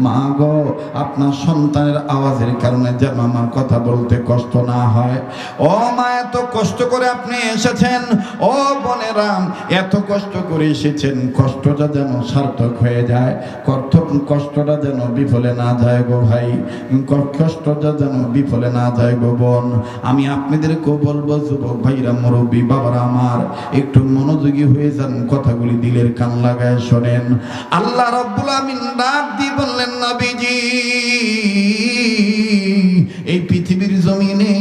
মা গো, আপনার সন্তানের আওয়াজের কারণে যেন আমার কথা বলতে কষ্ট না হয়। ও মা, এত কষ্ট করে আপনি এসেছেন। ও বোনেরা, এত কষ্ট করে এসেছেন, কষ্টটা যেন সার্থক হয়ে যায়, কষ্টটা যেন বিফলে না যায় গো ভাই, কষ্টটা যেন বিফলে না যায় গো বোন। আমি আপনাদেরকেও বলবো, যুবক ভাইরা, মুরব্বী বাবারা আমার, একটু মনোযোগী হয়ে যান, কথাগুলি দিলের কান লাগায় শোনেন। আল্লাহ রাব্বুল আমিন ডাক দিয়ে বললেন, নবীজি, এই পৃথিবীর জমিনে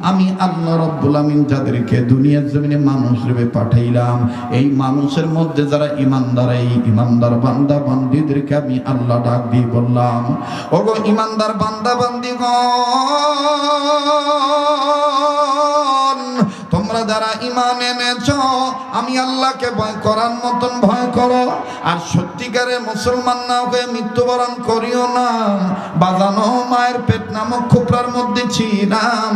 আমি আল্লাহ রাব্বুল আমিন যাদেরকে দুনিয়ার জমিনে মানুষ রূপে পাঠাইলাম, এই মানুষের মধ্যে যারা ঈমানদার, এই ঈমানদার বান্দা বান্দীদেরকে আমি আল্লাহ ডাক দিয়ে বললাম, ওগো ঈমানদার বান্দা বান্দীগণ, তোমরা যারা ঈমান এনেছো, আমি আল্লাহকে ভয় করার মতন ভয় করো, আর সত্যিকারের মুসলমান না হয়ে মৃত্যুবরণ করিও না। বাজানো মায়ের পেট নামক খোপড়ার মধ্যে ছিলাম,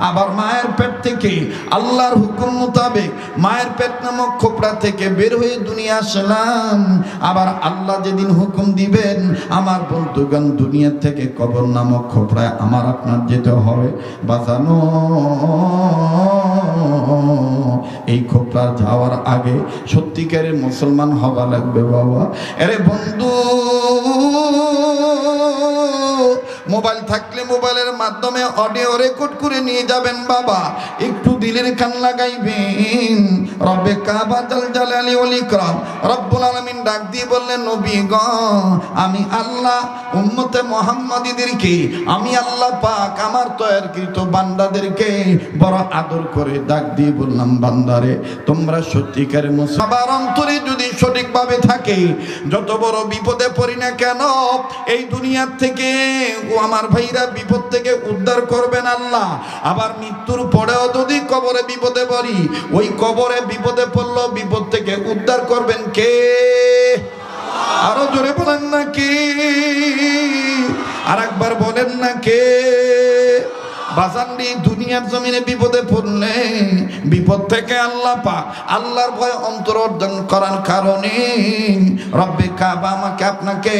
আবার মায়ের পেট থেকে আল্লাহর হুকুম মোতাবেক মায়ের পেট নামক খোপড়া থেকে বের হয়ে দুনিয়া আসলাম। আবার আল্লাহ যেদিন হুকুম দিবেন, আমার বন্ধুগণ, দুনিয়া থেকে কবর নামক খোপড়ায় আমার আপনার যেতে হবে। বাজানো এই খোপড়া যাওয়ার আগে সত্যিকারের মুসলমান হওয়া লাগবে বাবা। আরে বন্ধু, মোবাইল থাকলে মোবাইলের মাধ্যমে অডিও রেকর্ড করে নিয়ে যাবেন বাবা, একটু দিলের কান লাগাইবেন। রব্বে কাবা জাল জালালি ওয়াল ইকরাম রব্বুল আলামিন ডাক দিয়ে বললেন, নবী গো, আমি আল্লাহ উম্মতে মুহাম্মাদীদেরকে, আমি আল্লাহ পাক আমার তৈরকৃত বান্দাদেরকে বড় আদর করে ডাক দিয়ে বললাম, বান্দারে, তোমরা সত্যিকারের মুসলমান অন্তরে যদি সঠিকভাবে থাকে, যত বড় বিপদে পড়ি না কেন, এই দুনিয়ার থেকে আমার ভাইরা বিপদ থেকে উদ্ধার করবেন আল্লাহ। আবার মৃত্যুর পরেও যদি কবরে বিপদে পড়ি, ওই কবরে বিপদে পড়লো, বিপদ থেকে উদ্ধার করবেন কে? আরো জোরে বলেন না কে? আর একবার বলেন না কে? বাজানডি, দুনিয়ার জমিনে বিপদে পড়লে বিপদ থেকে আল্লাহ পাক আল্লাহর ভয় অন্তর অর্জন করার কারণে রব্বে কাবা আমাকে আপনাকে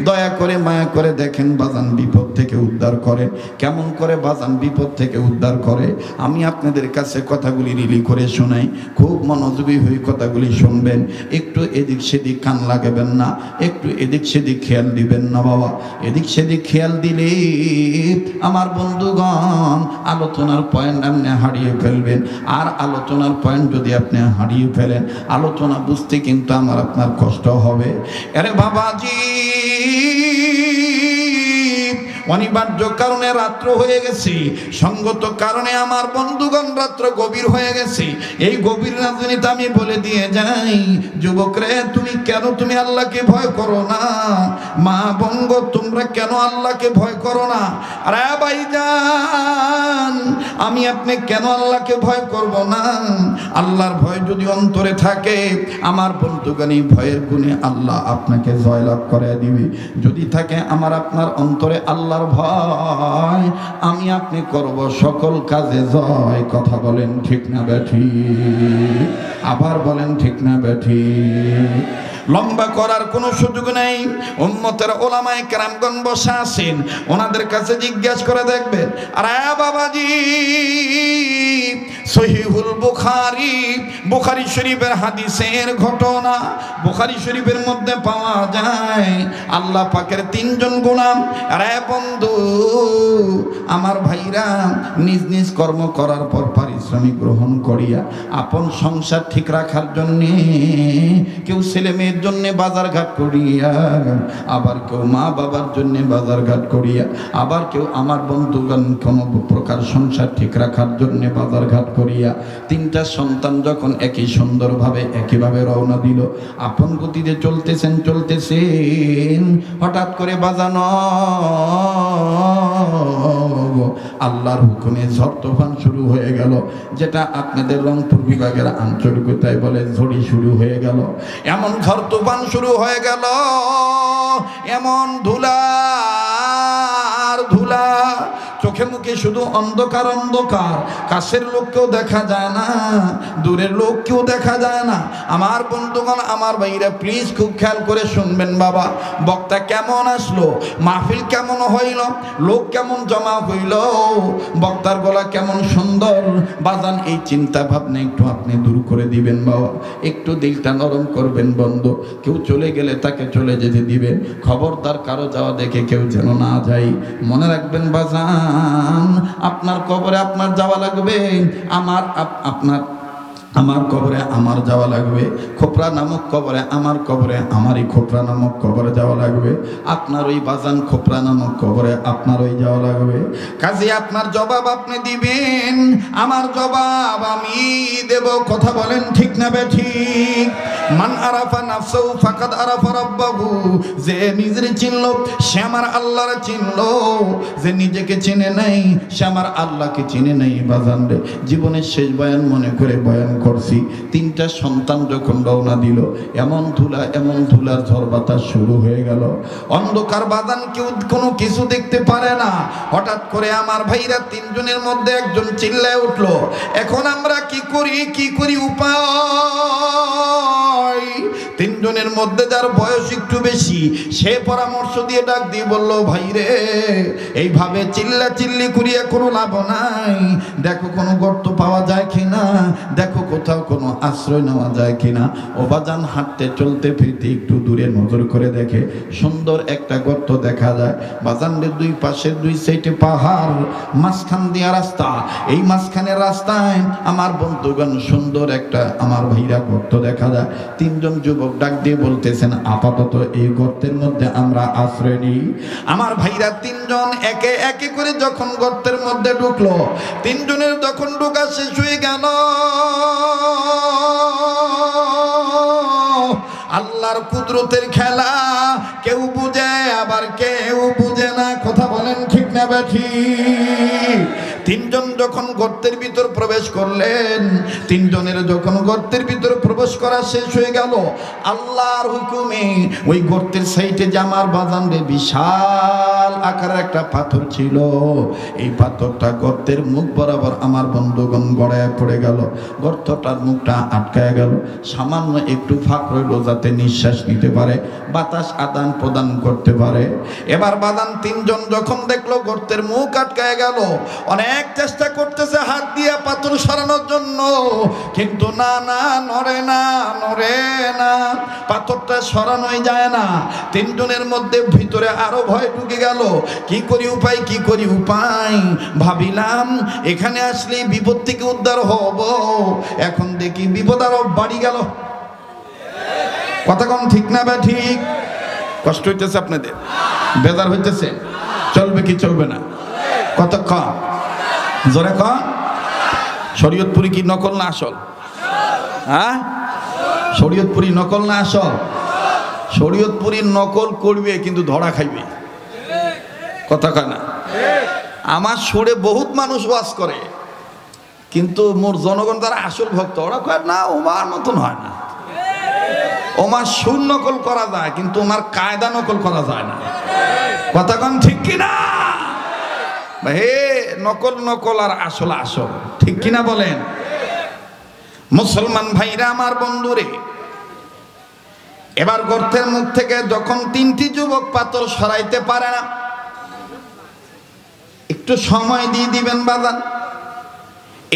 দয়া করে মায়া করে দেখেন বাজান বিপদ থেকে উদ্ধার করে। কেমন করে বাজান বিপদ থেকে উদ্ধার করে, আমি আপনাদের কাছে কথাগুলি রিলি করে শোনাই, খুব মনোযোগী হয়ে কথাগুলি শুনবেন, একটু এদিক সেদিক কান লাগাবেন না, একটু এদিক সেদিক খেয়াল দিবেন না বাবা। এদিক সেদিক খেয়াল দিলে আমার বন্ধুগণ আলোচনার পয়েন্ট আপনি হারিয়ে ফেলবেন। আর আলোচনার পয়েন্ট যদি আপনি হারিয়ে ফেলেন, আলোচনা বুঝতে কিন্তু আমার আপনার কষ্ট হবে। আরে বাবাজি, অনিবার্য কারণে রাত্র হয়ে গেছে, সঙ্গত কারণে আমার বন্ধুগণ রাত্র গভীর হয়ে গেছে। এই গভীর রাজনীতি আমি বলে দিয়ে যাই, যুবকরে, তুমি আল্লাহকে ভয় করো না? মা বঙ্গ, তোমরা কেন আল্লাহকে ভয় করো না? আরে ভাইজান, আমি আপনি কেন আল্লাহকে ভয় করব না? আল্লাহর ভয় যদি অন্তরে থাকে, আমার বন্ধুগণ, এই ভয়ের গুণে আল্লাহ আপনাকে জয়লাভ করে দিবে। যদি থাকে আমার আপনার অন্তরে আল্লাহর ভয়, আমি আপনি করব সকল কাজে জয়। কথা বলেন ঠিক না বেঠিক? আবার বলেন ঠিক না বেঠিক? লম্বা করার কোনো সুযোগ নেই। উম্মতের ওলামায়ে কেরামগণ বসে আছেন, ওনাদের কাছে জিজ্ঞাসা করে দেখবেন। আরে বাবাজি, সহিহুল বুখারী শরীফের হাদিসের ঘটনা, বুখারী শরীফের মধ্যে পাওয়া যায় আল্লাহ পাকের তিনজন গোলাম। আরে বন্ধু আমার ভাইরা, নিজ নিজ কর্ম করার পর পারিশ্রমিক গ্রহণ করিয়া আপন সংসার ঠিক রাখার জন্যে, কেউ ছেলে মেয়ের জন্য বাজারঘাট করিয়া, আবার কেউ মা বাবার জন্য বাজারঘাট করিয়া, আবার কেউ আমার বন্ধুগণ কোনো প্রকার সংসার ঠিক রাখার জন্য বাজারঘাট করিয়া, তিনটা সন্তান যখন একই সুন্দরভাবে একইভাবে রওনা দিল, আপন গতিতে চলতেছেন, হঠাৎ করে বাজানো আল্লাহর হুকুমে ঝড় তুফান শুরু হয়ে গেল, যেটা আপনাদের রংপুর বিভাগের আঞ্চলিকতায় বলে ঝড়ি শুরু হয়ে গেল। এমন ঝড় তুফান শুরু হয়ে গেল, এমন ধুলা চোখে মুখে শুধু অন্ধকার অন্ধকার, কাছের লোককেও দেখা যায় না, দূরের লোককেও দেখা যায় না। আমার বন্ধুগণ, আমার ভাইরা, প্লিজ খুব খেয়াল করে শুনবেন বাবা। বক্তা কেমন আসলো, মাহফিল কেমন হইল, লোক কেমন জমা হইল, বক্তার গলা কেমন সুন্দর, বাজান এই চিন্তা ভাবনা একটু আপনি দূর করে দিবেন বাবা। একটু দিলটা নরম করবেন বন্ধু। কেউ চলে গেলে তাকে চলে যেতে দিবেন, খবরদার কারো যাওয়া দেখে কেউ যেন না যায়। মনে রাখবেন বাজান, আপনার কবরে আপনার যাওয়া লাগবে, আমার কবরে আমার যাওয়া লাগবে, খোপরা নামক কবরে আমারই খোপরা নামক কবরে যাওয়া লাগবে, আপনার ওই বাজান খোপরা নামক কবরে আপনার ওই যাওয়া লাগবে। কাজে আপনার জবাব আপনি দিবেন, আমার জবাব আমি দেব। কথা বলেন ঠিক না বেঠিক? মান আরাফা নাফসাহু ফাকাদ আরাফা রাব্বাহু, যে নিজের চিনলো সে আমার আল্লাহর চিনলো, যে নিজেকে চিনে নাই সে আমার আল্লাহকে চিনে নাই। বাজান রে, জীবনের শেষ বয়ান মনে করে বয়ান করছি। 3টা সন্তান যখন রওনা দিল, এমন ধুলার ঝড় বাতাস শুরু হয়ে গেল। অন্ধকার বাজান, কেউ কোনো কিছু দেখতে পারে না। হঠাৎ করে আমার ভাইরা 3 জনের মধ্যে একজন চিল্লায় উঠলো, এখন আমরা কি করি উপায়? 3 জনের মধ্যে যার বয়স একটু বেশি, সে পরামর্শ দিয়ে ডাক দিয়ে বলল, ভাই রে, এইভাবে চিল্লি করিয়া কোনো লাভ নাই, দেখো কোনো গর্ত পাওয়া যায় কিনা, দেখো কোথাও কোনো আশ্রয় নেওয়া যায় কিনা। ও বাজান হাঁটতে চলতে ফিরতে একটু দূরে নজর করে দেখে সুন্দর একটা গর্ত দেখা যায়। বাজানের 2 পাশে 2 সাইডে পাহাড়, মাঝখান দিয়া রাস্তা। এই মাঝখানের রাস্তায় আমার বন্ধুগণ সুন্দর একটা আমার ভাইরা গর্ত দেখা যায়। 3 জন যুবক ডাক দিয়ে বলতেছেন, আপাতত এই গর্তের মধ্যে আমরা আশ্রয় নিই। আমার ভাইরা 3 জন একে একে করে যখন গর্তের মধ্যে ঢুকলো, 3 জনের যখন ঢোকা শেষ হয়ে গেল, আল্লাহর কুদরতের খেলা কেউ বুঝে আবার কেউ বুঝে না। কথা বলেন ঠিক না বেঠিক? 3 জন যখন গর্তের ভিতর প্রবেশ করলেন, 3 জনের যখন গর্তের ভিতর প্রবেশ করা শেষ হয়ে গেল, আল্লাহর হুকুমে ওই গর্তের সাইডে জামার বাজানরে বিশাল আকারের একটা পাথর ছিল। এই পাথরটা গর্তের মুখ বরাবর আমার বন্ধুগণ গড়ায় পড়ে গেল। গর্তটার মুখটা আটকায় গেল, সামান্য একটু ফাঁক রইল যাতে নিঃশ্বাস নিতে পারে, বাতাস আদান প্রদান করতে পারে। এবার বাজান 3 জন যখন দেখলো গর্তের মুখ আটকায় গেল, অনেক চেষ্টা করতেছে হাত দিয়ে পাথর সরানোর জন্য, কিন্তু না, নড়ে না, পাথরটা সরানোই যায় না। 3 জনের মধ্যে ভিতরে আরো ভয় ঢুকে গেল। কি করি উপায়? ভাবিলাম এখানে আসলে বিপদ থেকে উদ্ধার হব, এখন দেখি বিপদ আরো বাড়ি গেল। কথা কম ঠিক না বা ঠিক? কষ্ট হইতেছে আপনাদের? বেজার হইতেছে? চলবে কি চলবে না? কতক্ষণ জোরে কন? শরীয়তপুরি কি নকল না আসল? হ্যাঁ, শরীয়তপুরি নকল না আসল? শরীয়তপুরি নকল করবে কিন্তু ধরা খাইবে। কথা কয় না? আমার সুরে বহুত মানুষ ওয়াজ করে, কিন্তু মোর জনগণ যারা আসল ভক্ত, ওরা কয় না ওমার মতন হয় না। ওমার সুর নকল করা যায়, কিন্তু ওমার কায়দা নকল করা যায় না। কথা কন ঠিক কিনা? হে, নকল আর আসল ঠিক কিনা বলেন? মুসলমান ভাইরা আমার বন্ধুরে, এবার গর্তের মুখ থেকে যখন 3টি যুবক পাথর সরাইতে পারে না, একটু সময় দিয়ে দিবেন বাজান,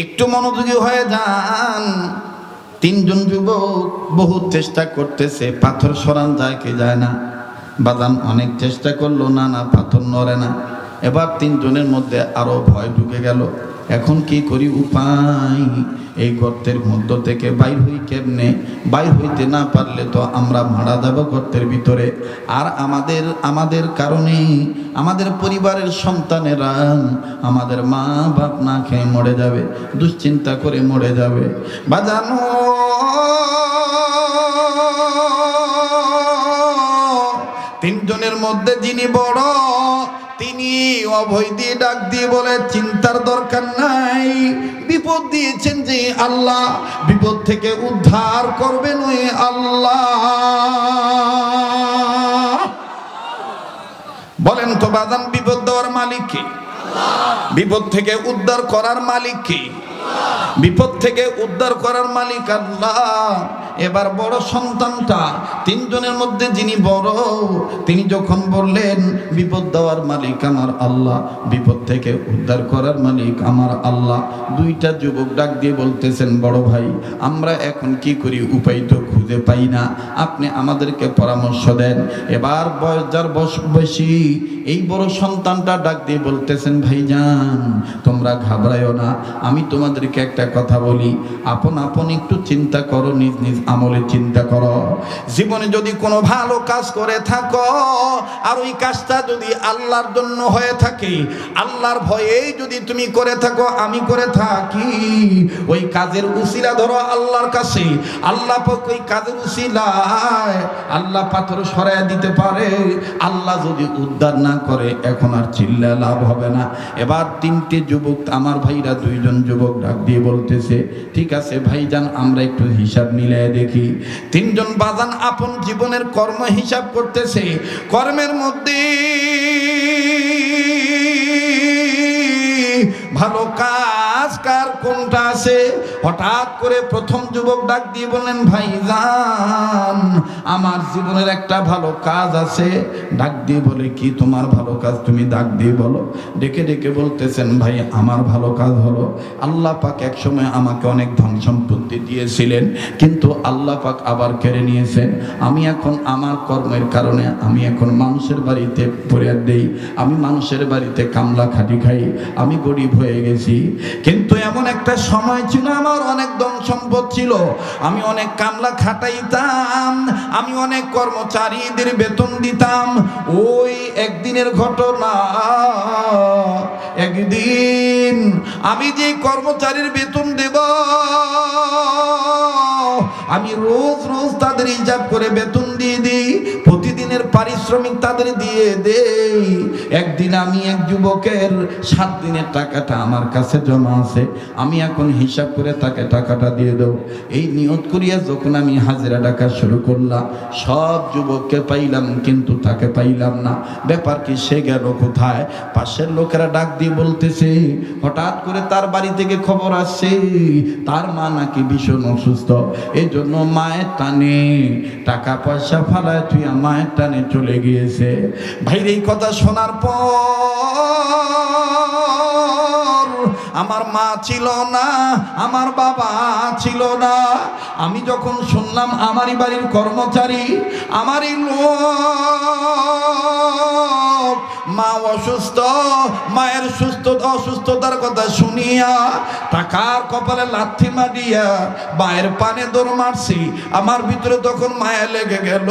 একটু মনোযোগী হয়ে যান। 3 জন যুবক বহুত চেষ্টা করতেছে, পাথর সরান যায় কি যায় না। বাজান অনেক চেষ্টা করলো, না পাথর নড়ে না। এবার 3 জনের মধ্যে আরো ভয় ঢুকে গেল। এখন কি করি উপায়? এই গর্তের মধ্য থেকে বাইর হই কেমনে? বাইর হইতে না পারলে তো আমরা মারা যাব গর্তের ভিতরে, আর আমাদের কারণে আমাদের পরিবারের সন্তানেরা, আমাদের মা বাপ না খেয়ে মরে যাবে, দুশ্চিন্তা করে মরে যাবে। বাজানো 3 জনের মধ্যে যিনি বড়, তিনি অভয় দিয়ে ডাক দিয়ে বলে, চিন্তার দরকার নাই, বিপদ দিয়েছেন যে আল্লাহ, বিপদ থেকে উদ্ধার করবেন ওই আল্লাহ। বলেন তো বাজান, বিপদ দেওয়ার মালিক কে? বিপদ থেকে উদ্ধার করার মালিক কে? বিপদ থেকে উদ্ধার করার মালিক আল্লাহ। এবার বড় সন্তানটা তিনজনের মধ্যে যিনি বড়, তিনি যখন বললেন বিপদ দেওয়ার মালিক আমার আল্লাহ, বিপদ থেকে উদ্ধার করার মালিক আমার আল্লাহ, দুইটা যুবক ডাক দিয়ে বলতেছেন, বড় ভাই আমরা এখন কি করি, উপায় তো খুঁজে পাই না, আপনি আমাদেরকে পরামর্শ দেন। এবার বয়স যার বেশি, এই বড় সন্তানটা ডাক দিয়ে বলতেছেন, ভাইজান তোমরা ঘাবড়ায়ো না, আমি তোমাদেরকে একটা কথা বলি, আপন আপন একটু চিন্তা করো, নিজ নিজ আমলে চিন্তা করো। জীবনে যদি কোনো ভালো কাজ করে থাকো, আর ওই কাজটা যদি আল্লাহর জন্য হয়ে থাকে, আল্লাহর ভয়েই যদি তুমি করে থাকো, আমি করে থাকি, ওই কাজের উসিলা ধরো আল্লাহর কাছে, আল্লাহ পাক ওই কাজের উসিলায় আল্লাহ পাথর সরাইয়া দিতে পারে। আল্লাহ যদি উদ্ধার না করে এখন আর চিল্লা লাভ হবে না। এবার তিনটে যুবক, আমার ভাইরা দুইজন যুবক ডাক দিয়ে বলতেছে, ঠিক আছে ভাইজান আমরা একটু হিসাব মিলাই দেখি। তিনজন বাজান আপন জীবনের কর্ম হিসাব করতেছে, কর্মের মধ্যে ভালো কাজ কার কোনটা আছে। হঠাৎ করে প্রথম যুবক ডাক দিয়ে বললেন, ভাইজান আমার জীবনের একটা ভালো কাজ আছে। ডাক দিয়ে বলে, কি তোমার ভালো কাজ, তুমি ডাক দিয়ে বলো। ডেকে ডেকে বলতেছেন, ভাই আমার ভালো কাজ হলো, আল্লাহ পাক এক সময় আমাকে অনেক ধন সম্পত্তি দিয়েছিলেন, কিন্তু আল্লাহ পাক আবার কেড়ে নিয়েছেন। আমি এখন আমার কর্মের কারণে আমি এখন মানুষের বাড়িতে ফরিয়াদ দেই, আমি মানুষের বাড়িতে কামলা খাটি খাই, আমি গরিব হয়ে গেছি। কিন্তু এমন একটা সময় ছিল আমার অনেক ধন সম্পদ ছিল, আমি অনেক কামলা খাটাইতাম, আমি অনেক কর্মচারীদের বেতন দিতাম। ওই একদিনের ঘটনা, একদিন আমি যে কর্মচারীর বেতন দেব, আমি রোজ রোজ তাদের হিসাব করে বেতন দিয়ে দিই, প্রতিদিনের পারিশ্রমিক তাদের দিয়ে দেই। একদিন আমি এক যুবকের 7 দিনের টাকাটা আমার কাছে জমা আছে, আমি এখন হিসাব করে তাকে টাকাটা দিয়ে দেব। এই নিয়ত করিয়া যখন আমি হাজিরা ডাকা শুরু করলাম, সব যুবককে পাইলাম কিন্তু তাকে পাইলাম না। ব্যাপার কি, সে গেল কোথায়? পাশের লোকেরা ডাক দিয়ে বলতেছে, হঠাৎ করে তার বাড়ি থেকে খবর আসছে তার মা নাকি ভীষণ অসুস্থ, এই জন্য মায়ের টানে টাকা পয়সা ফালায় তুই মায়ের টানে চলে গিয়েছে। ভাইর এই কথা শোনার পর আমার মা ছিল না, আমার বাবা ছিল না। আমি যখন শুনলাম আমারই বাড়ির কর্মচারী, আমারই লোক মা অসুস্থ, মায়ের অসুস্থতার কথা শুনিয়া টাকার কপালে লাথি মারিয়া মায়ের পানে দৌড় মারছি। আমার ভিতরে তখন মায়া লেগে গেল,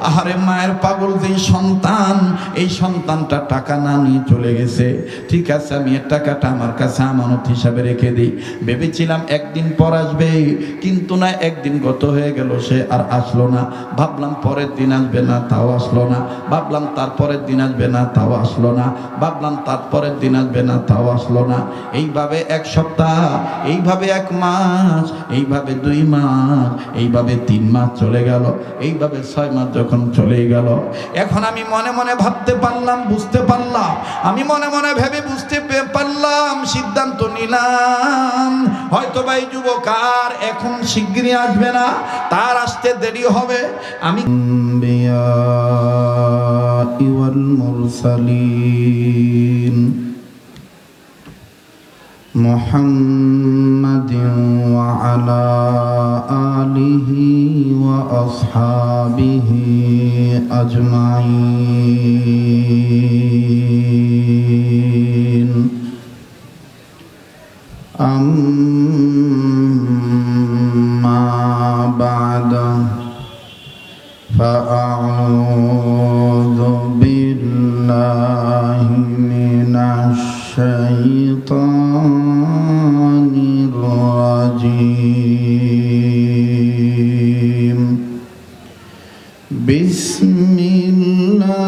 আরে মায়ের পাগল যে সন্তান, এই সন্তানটা টাকা না নিয়ে চলে গেছে, ঠিক আছে আমি এর টাকাটা আমার কাছে আমানত হিসাবে রেখে দিই। ভেবেছিলাম একদিন পর আসবে, কিন্তু না, একদিন গত হয়ে গেল, সে আর আসলো না। ভাবলাম পরের দিন আসবে না, তাও আসলো না। ভাবলাম তারপরের দিন আসবে না, তাও আসলো না। ভাবলাম তারপরের দিন আসবে না, তাও আসলো না। এইভাবে 1 সপ্তাহ, এইভাবে 1 মাস, এইভাবে 2 মাস, এইভাবে 3 মাস চলে গেল, এইভাবে 6 মাস যখন চলে গেল, এখন আমি মনে মনে ভাবতে পারলাম, বুঝতে পারলাম, আমি মনে মনে ভেবে বুঝতে পারলাম, সিদ্ধান্ত নিলাম হয়তো ভাই যুবক আর এখন শিগগিরই আসবে না, তার আসতে দেরি হবে। আমি ওয়াল মুরসালিন মুহাম্মাদিন ওয়া আলা আলিহি ওয়া আসহাবিহি আজমাইন। আম্মা বা'দা ফাআউযু বিল্লাহি মিনাশ শাইতানির রাজীম। বিসমিল্লাহ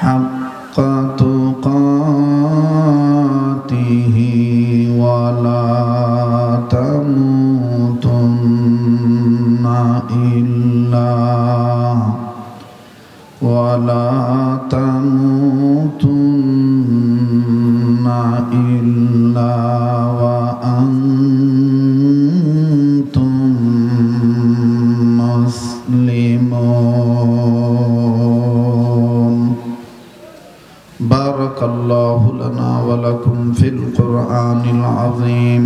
حق تقاته ولا تموتن إلا وأنتم مسلمون. بارك الله لنا ولكم في القرآن العظيم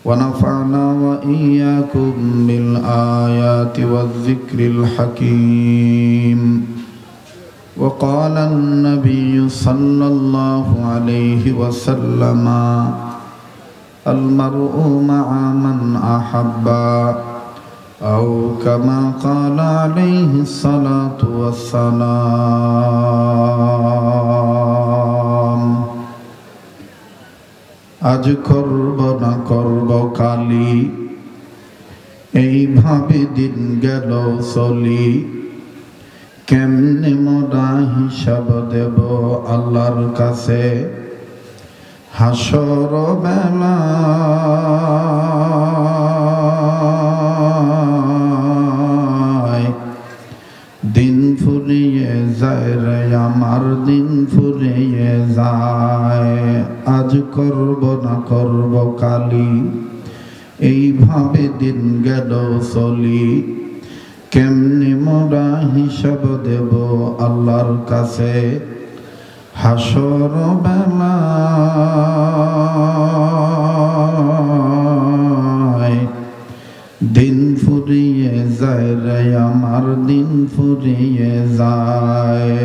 ونفعنا وإياكم بالآيات والذكر الحكيم. وقال النبي صلى الله عليه وسلم المرء مع من أحب أو كما قال عليه الصلاة والسلام. আজ করব না করব কালি, এইভাবে দিন গেল চলি, কেমনে মোরা হিসাব দেব আল্লাহর কাছে হাসর বেলা। দিন ফুরিয়ে যায় রে আমার, দিন ফুরিয়ে যায়। আজ করব না করব কালি, এইভাবে দিন গেল চলি, কেমনি মোরা হিসাব দেব আল্লাহর কাছে হাসর বেলা। দিন ফুরিয়ে যায় রে আমার, দিন ফুরিয়ে যায়।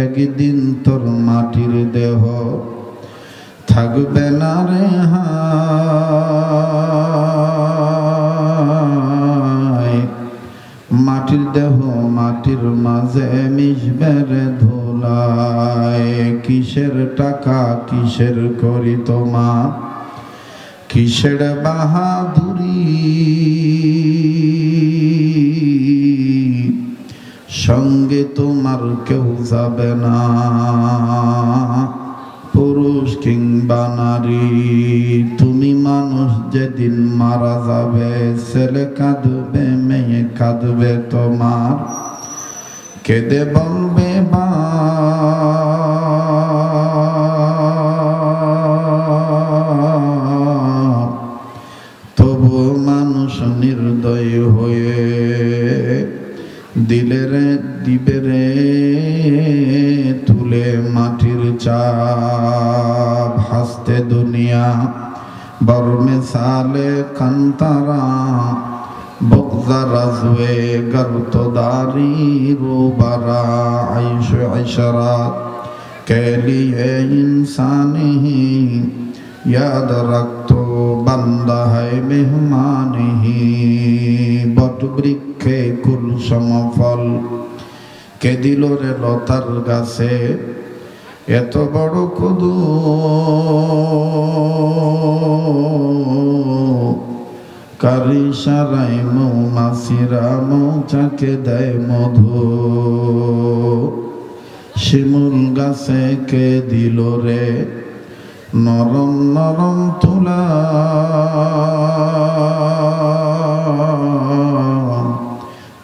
একদিন তোর মাটির দেহ থাকবে না রে হায়, মাটির দেহ মাটির মাঝে মিশবে রে ধুলায়। কিসের টাকা কিসের করি তোমার, কিসের বাহাদুরি, সঙ্গে তোমার কেউ যাবে না, পুরুষ কিংবা নারী। তুমি মানুষ যেদিন মারা যাবে, ছেলে কাঁদবে মেয়ে কাঁদবে তোমার, কেঁদে বলবে বা তবু মানুষ নির্দয় হয়ে দিলে রে দিবে রে তুলে মাটির চাপ। হাসতে দুনিয়া বর্মে সালে কান্তারা, বগজা রাজওয়ে গর্তদারি রোবারা। আইশ ইশরাত के लिए इंसान ही याद रख तो बंदा है मेहमान ही। बट বৃক্ষে কুল সমফল কে দিল রে লতার গাছে, এত বড় কদু কারি সারাই মৌমাছিরা মৌচাকে দেয় মধু। শিমুল গাছে কে দিল রে নরম নরম তুলা,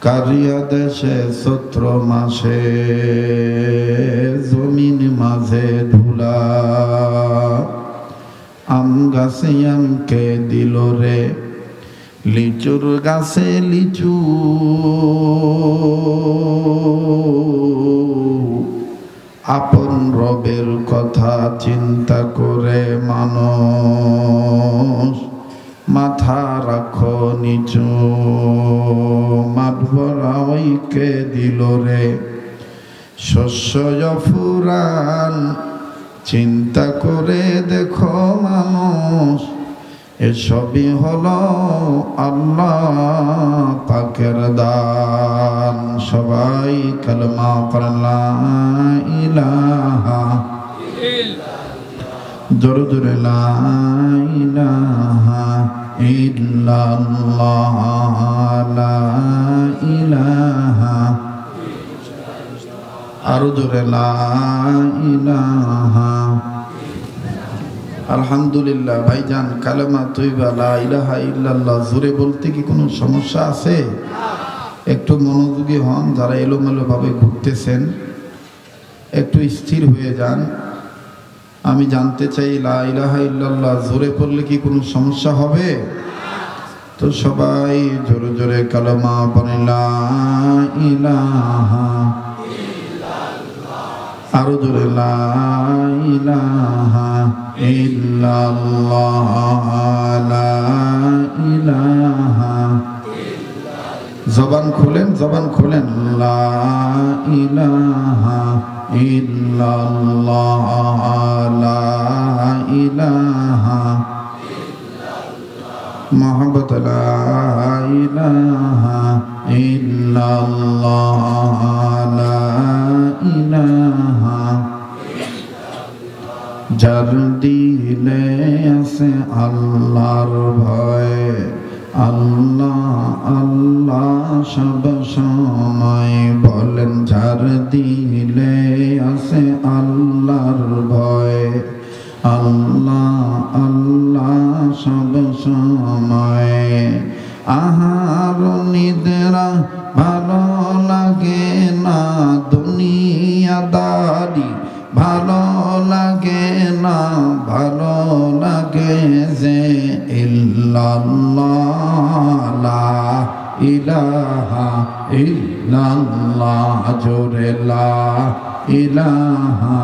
কারিয়া দেশে চৈত্র মাসে জমিন মাঝে ধুলা। আম গাছে আমকে দিল রে লিচুর গাছে লিচু, আপন রবের কথা চিন্তা করে মানুষ মাথা রাখো নিচু। মাঠ ভরা ওইকে দিল রে শস্য ফুরান, চিন্তা করে দেখো মানুষ এসবই হলো আল্লাহ পাকের দান। সবাই কালেমা পড়েন লা ইলাহা জোরে জোরে লা ইলাহা ইল্লাল্লাহ লা ইলাহা আরো জোরে লা ইলাহা। আলহামদুলিল্লাহ ভাইজান, কালেমা তৈবা লা ইলাহা ইল্লাল্লাহ জোরে বলতে কি কোনো সমস্যা আছে? একটু মনোযোগী হন, যারা এলোমেলো ভাবে ঘুরতেছেন একটু স্থির হয়ে যান। আমি জানতে চাই লা ইলাহা ইল্লাল্লাহ জোরে পড়লে কি কোনো সমস্যা হবে? তো সবাই জোরে জোরে কালেমা পড়ে লা ইলাহা, আরো জোরে লা ইলাহা ইল্লাল্লাহ, লা ইলাহা। জবান খোলেন, জবান খোলেন, লা ইলাহা ইল্লাল্লাহ, লা ইলাহা মুহাম্মদ, লা ইলাহা ইল্লাল্লাহ, লা ইলাহা। যার দিলে আছে আল্লাহর ভয়, আল্লাহ আল্লাহ সব সময় বলেন। যার দিলে আছে আল্লাহর ভয়, আল্লাহ আল্লাহ সব সময়। আহার নিদ্রা ভালো লাগে না, দুনিয়াদারি ভালো লাগে না, ভালো লাগে যে ইল্লাল্লাহ, লা ইলাহা ইল্লাল্লাহ জোরে লা ইলাহা,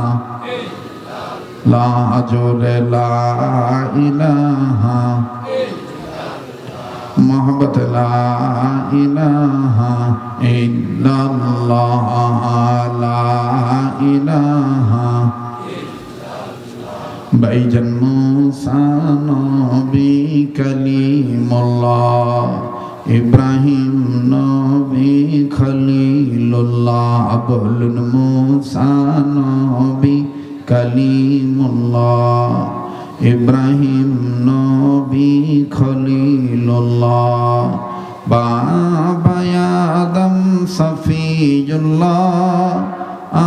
লা জোরে লা ইলাহা মুহাম্মদ, লা ইলাহা ইল্লাল্লাহ, লা ইলাহা। ভাইজান মুসা নবী কালিমুল্লাহ, ইব্রাহিম নবী খলিলুল্লাহ। বলুন মুসা নবী কালিমুল্লাহ, ইব্রাহিম নবী খলিলুল্লাহ। বাবা আদম সফিউল্লাহ,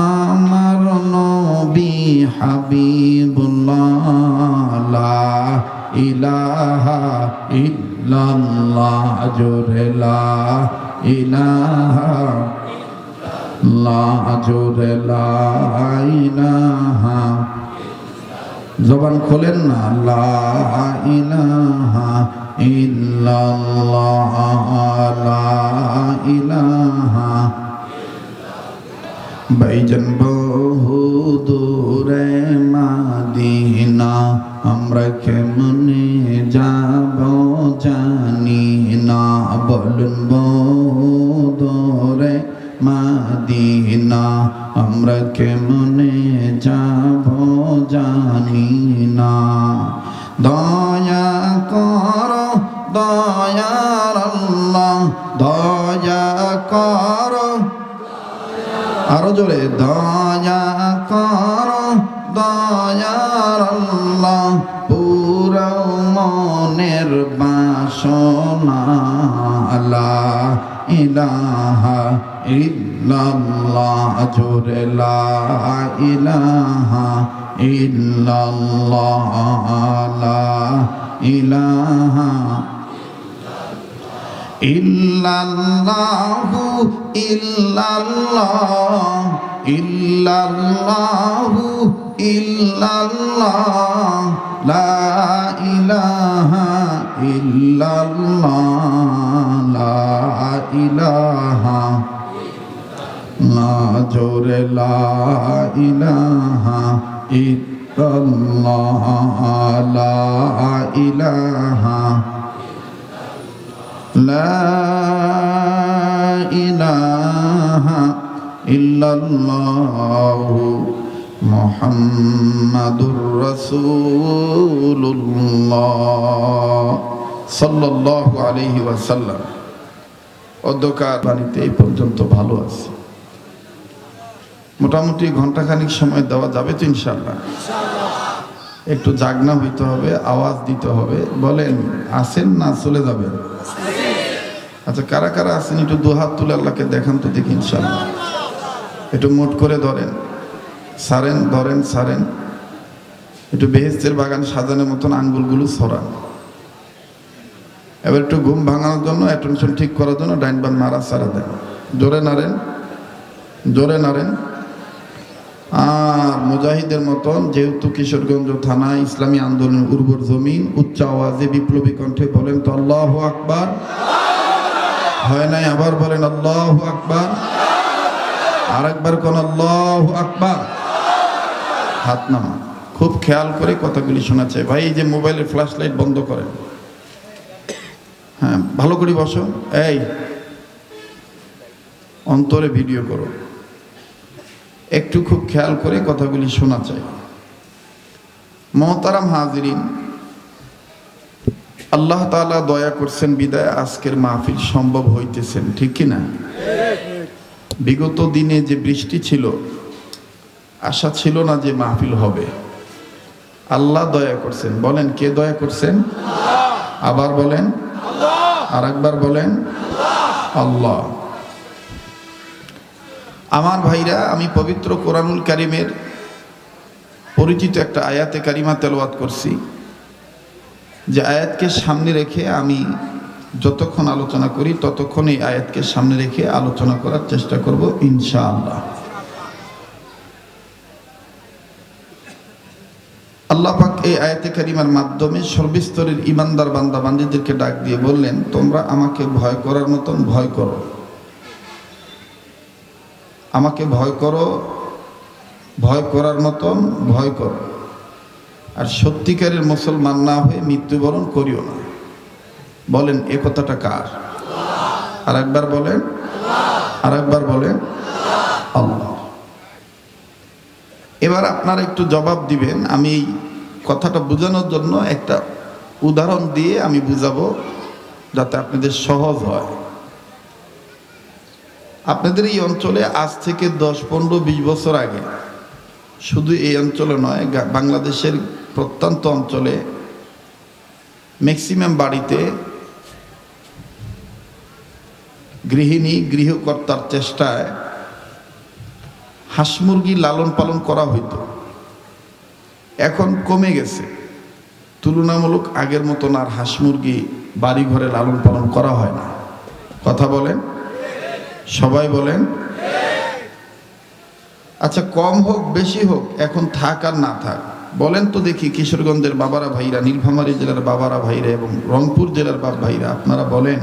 আমার নবী হাবিবুল্লাহ। লা ইলাহা ইল্লাল্লাহ জোরে লা ইলাহা, লা জোরে লা ইলাহা। জবান খোলেন না, লা ইলাহা ইল্লাল্লাহ, লা ইলাহা। ভাইজান বহু দূরে মাদিনা, আমরা কেমনে যাব জানি না। বলুন বহু দূরে মাদিনা, আমরা কেমনে যাব জানি না। দয়া করো দয়ার আল্লাহ, দয়া করো, আরো জোরে, দয়া করো দয়ার আল্লাহ। পুরো মনের বাসনা, লা ইলাহা ইল্লাল্লাহ জোরে লা ইলাহা ইল্লাল্লাহ, লা ইলাহা ইল্লাল্লাহু ইল্লাল্লাহ, ইল্লাল্লাহু ইল্লাল্লাহ, লা ইলাহা ইল্লাল্লাহ, লা ইলাহা। লা জোরে লা ইলাহা ইল্লাল্লাহ, লা ইলাহা, লা ইলাহা ইল্লাল্লাহু মুহাম্মাদুর রাসূলুল্লাহ সাল্লাল্লাহু আলাইহি ওয়াসাল্লাম। অন্ধকার বাড়িতে এই পর্যন্ত ভালো আছে, মোটামুটি ঘন্টাখানিক সময় দেওয়া যাবে তো ইনশাআল্লাহ? একটু জাগনা হইতে হবে, আওয়াজ দিতে হবে। বলেন আসেন না চলে যাবেন? আচ্ছা, কারা কারা আছেন একটু দুহাত তুলে আল্লাহকে দেখান তো দেখি ইনশাআল্লাহ। একটু মোট করে ধরেন, সারেন, ধরেন, সারেন, একটু বেহেস্তের বাগান সাজানোর মতন আঙ্গুলগুলো ছড়ান। এবার একটু ঘুম ভাঙানোর জন্য, অ্যাটেনশন ঠিক করার জন্য ডাইন বাম মারা সারা দেন, জোরে নাড়েন, জোরে নাড়েন। আর মুজাহিদের মতন, যেহেতু কিশোরগঞ্জ থানা ইসলামী আন্দোলনের উর্বর জমিন, উচ্চ আওয়াজে বিপ্লবী কণ্ঠে বলেন তো আল্লাহু আকবার। হয় নাই? আবার বলেন আল্লাহু আকবার। আর একবার কোন আল্লাহু আকবার। হাত নামা, খুব খেয়াল করে কথাগুলি শোনা চাই। ভাই এই যে মোবাইলের ফ্ল্যাশ লাইট বন্ধ করেন, হ্যাঁ ভালো করে বসো, এই অন্তরে ভিডিও করো, একটু খুব খেয়াল করে কথাগুলি শোনা চাই। মহতারাম হাজিরিন, আল্লাহ তাআলা দয়া করছেন বিদায় আজকের মাহফিল সম্ভব হইতেছেন, ঠিক কি না? বিগত দিনে যে বৃষ্টি ছিল, আশা ছিল না যে মাহফিল হবে। আল্লাহ দয়া করছেন। বলেন কে দয়া করছেন? আবার বলেন, আর একবার বলেন, আল্লাহ। আমার ভাইরা, আমি পবিত্র কোরআনুল কারীমের পরিচিত একটা আয়াতে কারিমা তেলাওয়াত করছি, যে আয়াতকে সামনে রেখে আমি যতক্ষণ আলোচনা করি ততক্ষণ এই আয়াতকে সামনে রেখে আলোচনা করার চেষ্টা করব ইনশাআল্লাহ। আল্লাহ পাক এই আয়াতে কারিমার মাধ্যমে সর্বস্তরের ইমানদার বান্দা বান্দীদেরকে ডাক দিয়ে বললেন, তোমরা আমাকে ভয় করার মতন ভয় করো, আমাকে ভয় করো, ভয় করার মতন ভয় করো, আর সত্যিকারের মুসলমান না হয়ে মৃত্যুবরণ করিও না। বলেন এ কথাটা কার? আর একবার বলেন, আর একবার বলেন, আল্লাহ। এবার আপনারা একটু জবাব দিবেন। আমি এই কথাটা বোঝানোর জন্য একটা উদাহরণ দিয়ে আমি বুঝাবো, যাতে আপনাদের সহজ হয়। আপনাদের এই অঞ্চলে আজ থেকে 10, 15, 20 বছর আগে, শুধু এই অঞ্চলে নয়, বাংলাদেশের প্রত্যন্ত অঞ্চলে ম্যাক্সিমাম বাড়িতে গৃহিণী গৃহকর্তার চেষ্টায় হাঁস মুরগি লালন পালন করা হইতো। এখন কমে গেছে, তুলনামূলক আগের মতন আর হাঁস মুরগি বাড়ি ঘরে লালন পালন করা হয় না। কথা বলেন, সবাই বলেন। আচ্ছা, কম হোক বেশি হোক, এখন থাক আর না থাক, বলেন তো দেখি কিশোরগঞ্জের বাবারা ভাইরা, নীলফামারী জেলার বাবারা ভাইরা এবং রংপুর জেলার বাপ ভাইরা, আপনারা বলেন,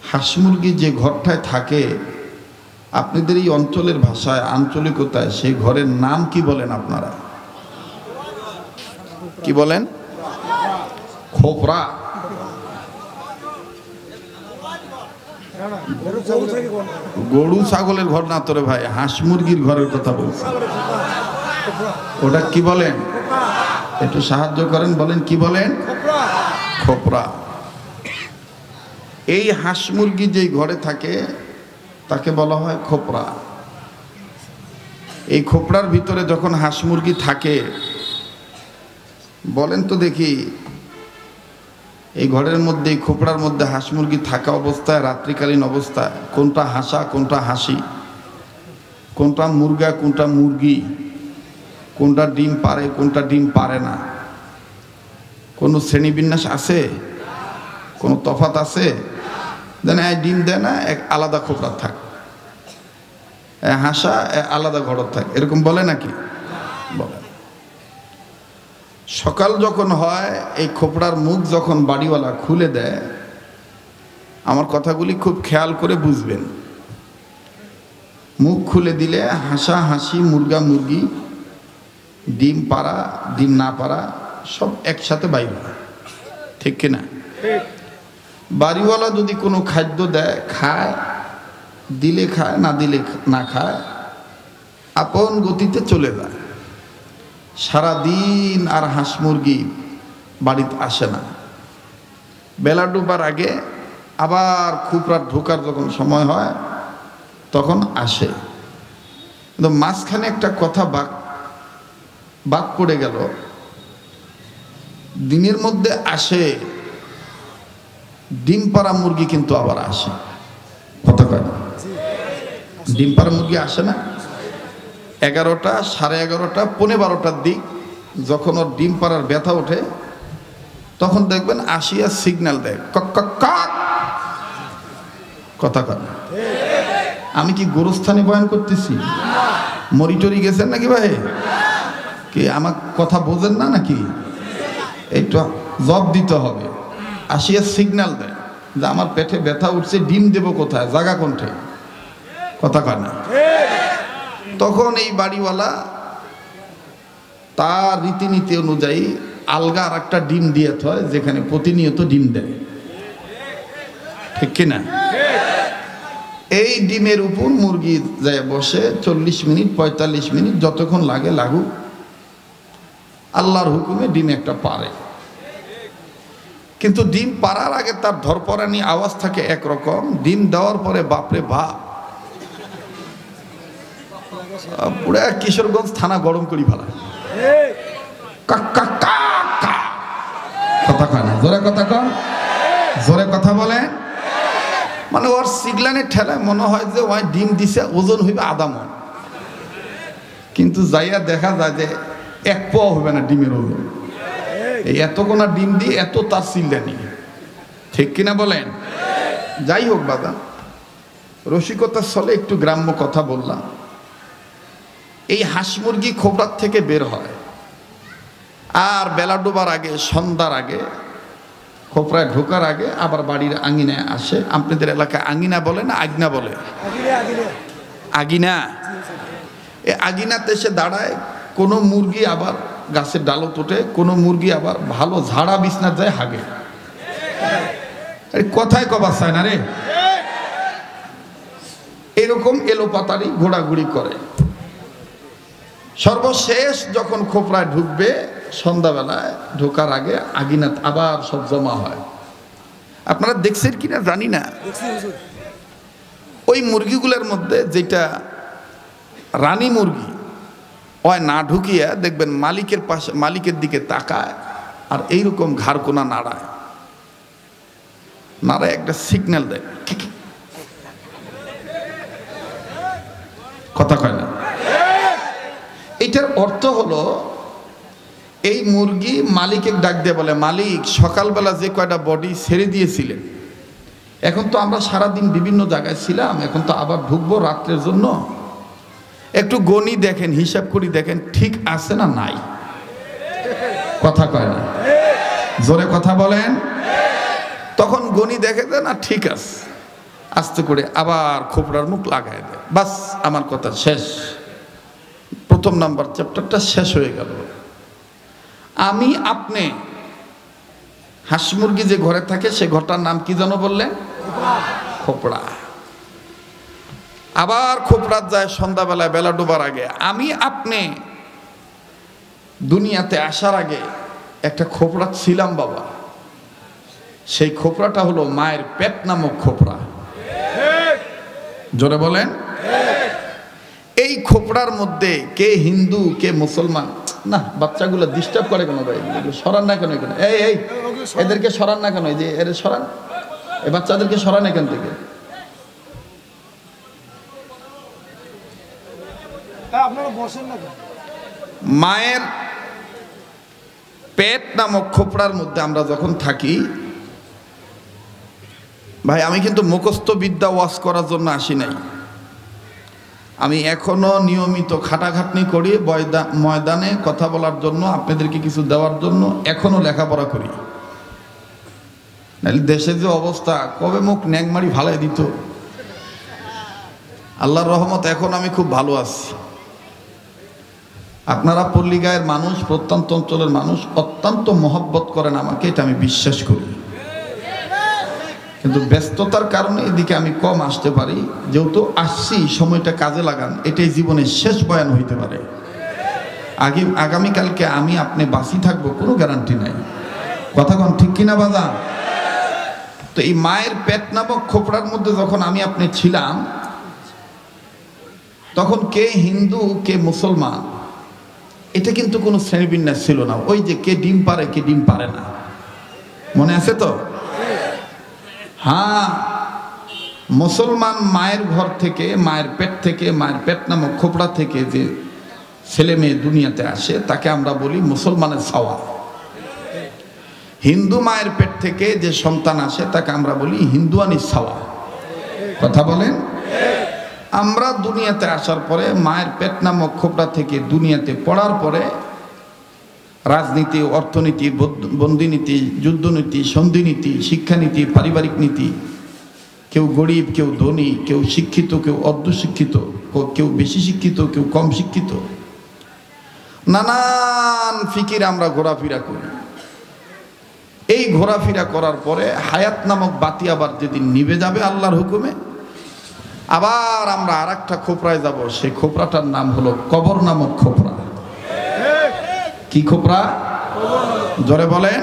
হাঁস মুরগি যে ঘরটায় থাকে আপনাদের এই অঞ্চলের ভাষায়, আঞ্চলিকতায়, সেই ঘরের নাম কি বলেন আপনারা? কি বলেন? খোপরা। গরু ছাগলের ঘর না তোরে ভাই, হাঁস মুরগির ঘরের কথা বলছি। ওটা কি বলেন? একটু সাহায্য করেন, বলেন কি বলেন? খোপরা। এই হাঁস মুরগি যেই ঘরে থাকে তাকে বলা হয় খোপরা। এই খোপড়ার ভিতরে যখন হাঁস মুরগি থাকে, বলেন তো দেখি, এই ঘরের মধ্যে, এই খোপড়ার মধ্যে হাঁস মুরগি থাকা অবস্থায়, রাত্রিকালীন অবস্থায়, কোনটা হাঁসা কোনটা হাসি, কোনটা মুরগা কোনটা মুরগি, কোনটা ডিম পারে কোনটা ডিম পারে না, কোনো শ্রেণীবিন্যাস আছে? কোনো তফাৎ আছে? দেন ডিম দেয় না, এক আলাদা খোপড়া থাক, হাঁসা আলাদা ঘর থাক, এরকম বলে নাকি? বলে। সকাল যখন হয়, এই খোপড়ার মুখ যখন বাড়িওয়ালা খুলে দেয়, আমার কথাগুলি খুব খেয়াল করে বুঝবেন। মুখ খুলে দিলে হাঁসা হাসি, মুরগা মুরগি, ডিম পাড়া ডিম না পাড়া সব একসাথে বাইর হয়, ঠিক কিনা? বাড়িওয়ালা যদি কোনো খাদ্য দেয়, খায়, দিলে খায়, না দিলে না খায়, আপন গতিতে চলে যায়। সারাদিন আর হাঁস মুরগি বাড়িতে আসে না। বেলা ডুবার আগে আবার খুপড়ার ঢোকার যখন সময় হয় তখন আসে। কিন্তু মাঝখানে একটা কথা বাদ পড়ে গেল, দিনের মধ্যে আসে, ডিম পাড়া মুরগি কিন্তু আবার আসে। কথা কয় না? ডিম পাড়া মুরগি আসে না 11টা, 11:30, 12:15টার দিক যখন ওর ডিম পাড়ার ব্যথা ওঠে তখন দেখবেন আসিয়া সিগন্যাল দেয় কক কক কক। কথা কয়। আমি কি গোরস্থানে বয়ান করতেছি? মরিটরি গেছেন নাকি ভাই? কি আমার কথা বোঝেন না নাকি? একটু জব দিতে হবে। আসিয়া সিগন্যাল দেয় যে আমার পেটে ব্যথা উঠছে, ডিম দেব কোথায়, জায়গা কোনঠে? কথা কয় না। তখন এই বাড়িওয়ালা তার রীতিনীতি অনুযায়ী আলগা আর একটা ডিম দিয়ে হয় যেখানে প্রতিনিয়ত ডিম দেয়, ঠিক কিনা? এই ডিমের উপর মুরগি যায় বসে 40 মিনিট 45 মিনিট যতক্ষণ লাগে লাগুক, আল্লাহর হুকুমে ডিম একটা পারে। কিন্তু ডিম পারার আগে তার ধরপরানি আওয়াজ থাকে একরকম, ডিম দেওয়ার পরে বাপরে বাপ পুরা কিশোরগঞ্জ থানা গরম করি ফেলা। কথা কয় না, জোরে কথা কন, জোরে কথা বলে। মানে ওর সিগলানের ঠেলায় মনে হয় যে ওই ডিম দিছে ওজন হইবে আধা মণ, কিন্তু যাইয়া দেখা যায় যে 1 পোয়া হবে না ডিমের ওজন। এই এত কোনা ডিম দিয়ে এত তার সিগলানি, ঠিক কিনা বলেন? যাই হোক বাবা, রসিকতার ছলে একটু গ্রাম্য কথা বললাম। এই হাঁস মুরগি খোপড়ার থেকে বের হয় আর বেলা ডোবার আগে, সন্ধ্যার আগে, খোপড়ায় ঢোকার আগে আবার বাড়ির আঙিনায় আসে। আপনাদের এলাকায় আঙিনা বলে না আগিনা বলে? আগিনা। এই আগিনাতে এসে দাঁড়ায়। কোনো মুরগি আবার গাছের ডালত ওঠে, কোনো মুরগি আবার ভালো ঝাড়া বিছনা যায় হাগে। কথায় কবার চায় না রে, এরকম এলোপাতারি ঘোরাঘুরি করে। সর্বশেষ যখন খোপড়ায় ঢুকবে সন্ধ্যাবেলায়, ঢোকার আগে আগিনাত আবার সব জমা হয়। আপনারা দেখছেন কিনা জানি না, ওই মুরগিগুলোর মধ্যে যেটা রানী মুরগি, ওই না ঢুকিয়া দেখবেন মালিকের পাশে, মালিকের দিকে তাকায় আর এইরকম ঘাড় কোনা নাড়ায়, নাড়ায় একটা সিগন্যাল দেয়। কথা কয় না। এটার অর্থ হলো এই মুরগি মালিকের ডাক দিয়ে বলে, মালিক সকালবেলা যে কয়টা বডি ছেড়ে দিয়েছিলেন, এখন তো আমরা সারাদিন বিভিন্ন জায়গায় ছিলাম, এখন তো আবার ঢুকবো রাত্রের জন্য, একটু গণি দেখেন, হিসাব করি দেখেন ঠিক আছে না নাই। কথা কয় না, জোরে কথা বলেন। তখন গণি দেখে দেয় না, ঠিক আছে, আস্তে করে আবার খোপড়ার মুখ লাগায় দেয়। বাস, আমার কথা শেষ। প্রথম নাম্বার চ্যাপ্টারটা শেষ হয়ে গেল। আমি আপনি হাঁস মুরগি যে ঘরে থাকে সে ঘরটার নাম কি যেন বললেন? খোপড়া। আবার খোপড়ার যায় সন্ধ্যাবেলায় বেলা ডোবার আগে। আমি আপনি দুনিয়াতে আসার আগে একটা খোপড়া ছিলাম বাবা। সেই খোপড়াটা হলো মায়ের পেট নামক খোপড়া। জোরে বলেন। এই খোপড়ার মধ্যে কে হিন্দু কে মুসলমান, না বাচ্চাগুলো ডিস্টার্ব করে কেন ভাই? সরান না কেন? এখানে এই এই এদেরকে সরান না কেন? এই যে এর সরান, এই বাচ্চাদেরকে সরান এখান থেকে। মায়ের পেট নামক খোপড়ার মধ্যে আমরা যখন থাকি ভাই, আমি কিন্তু মুখস্থ বিদ্যা ওয়াজ করার জন্য আসি নাই। আমি এখনো নিয়মিত খাটাখাটনি করি ময়দানে কথা বলার জন্য, আপনাদেরকে কিছু দেওয়ার জন্য এখনো লেখাপড়া করি। নাহলে দেশে যে অবস্থা, কবে মুখ ন্যাংমারি ভালাই দিত। আল্লাহর রহমত এখন আমি খুব ভালো আছি। আপনারা পল্লীগাঁয়ের মানুষ, প্রত্যন্ত অঞ্চলের মানুষ অত্যন্ত মহব্বত করেন আমাকে, এটা আমি বিশ্বাস করি। কিন্তু ব্যস্ততার কারণে এদিকে আমি কম আসতে পারি। যেহেতু আসছি, সময়টা কাজে লাগান, এটাই জীবনের শেষ বয়ান হইতে পারে। আগামীকালকে আমি আপনি বাঁচি থাকবো কোনো গ্যারান্টি নাই। কথা কোন ঠিক কিনা বাজান? তো এই মায়ের পেট নামক খোপড়ার মধ্যে যখন আমি আপনি ছিলাম, তখন কে হিন্দু কে মুসলমান এটা কিন্তু কোনো শ্রেণীবিন্যাস ছিল না। ওই যে কে ডিম পারে কে ডিম পারে না, মনে আছে তো? হ্যাঁ, মুসলমান মায়ের ঘর থেকে, মায়ের পেট থেকে, মায়ের পেট নামক খোপড়া থেকে যে ছেলে মেয়ে দুনিয়াতে আসে তাকে আমরা বলি মুসলমানের ছাওয়া। হিন্দু মায়ের পেট থেকে যে সন্তান আসে তাকে আমরা বলি হিন্দুয়ানির ছাওয়া। কথা বলেন? আমরা দুনিয়াতে আসার পরে মায়ের পেট নামক খোপড়া থেকে দুনিয়াতে পড়ার পরে রাজনীতি, অর্থনীতি, বন্দিনীতি, যুদ্ধনীতি, সন্ধিনীতি, শিক্ষানীতি, পারিবারিক নীতি, কেউ গরিব, কেউ ধনী, কেউ শিক্ষিত, কেউ অর্ধশিক্ষিত, কেউ বেশি শিক্ষিত, কেউ কম শিক্ষিত, নানান ফিকির আমরা ঘোরাফেরা করি। এই ঘোরাফেরা করার পরে হায়াত নামক বাতি আবার যেদিন নিভে যাবে আল্লাহর হুকুমে, আবার আমরা আর একটা খোপড়ায় যাব। সেই খোপড়াটার নাম হলো কবর নামক খোপড়া। কি খোপড়া? জোরে বলেন।